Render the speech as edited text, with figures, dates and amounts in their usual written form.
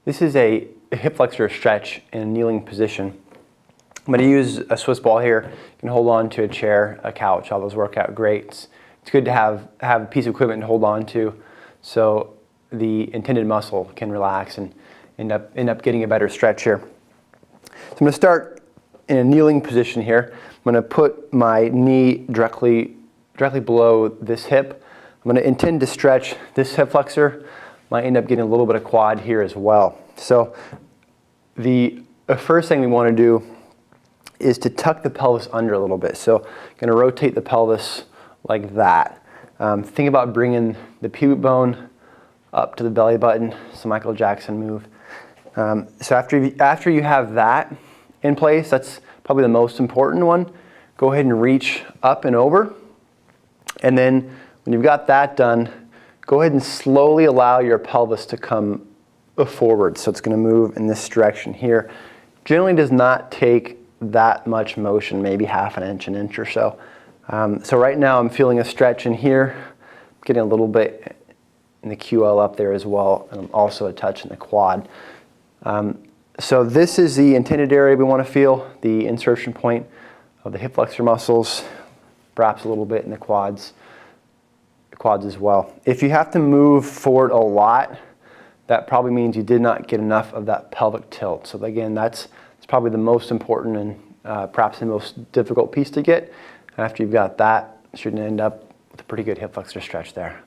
This is a hip flexor stretch in a kneeling position. I'm going to use a Swiss ball here. You can hold on to a chair, a couch, all those work out great. It's good to have a piece of equipment to hold on to so the intended muscle can relax and end up getting a better stretch here. So I'm going to start in a kneeling position here. I'm going to put my knee directly below this hip. I'm going to intend to stretch this hip flexor. Might end up getting a little bit of quad here as well. So the first thing we want to do is to tuck the pelvis under a little bit. So I'm going to rotate the pelvis like that. Think about bringing the pubic bone up to the belly button. It's a Michael Jackson move. So after you have that in place, that's probably the most important one. Go ahead and reach up and over. And then when you've got that done, go ahead and slowly allow your pelvis to come forward. So it's going to move in this direction here. Generally does not take that much motion, maybe half an inch or so. So right now I'm feeling a stretch in here, getting a little bit in the QL up there as well, and also a touch in the quad. So this is the intended area we want to feel, the insertion point of the hip flexor muscles, perhaps a little bit in the quads as well. If you have to move forward a lot, that probably means you did not get enough of that pelvic tilt. So again, that's probably the most important and perhaps the most difficult piece to get. After you've got that, you should end up with a pretty good hip flexor stretch there.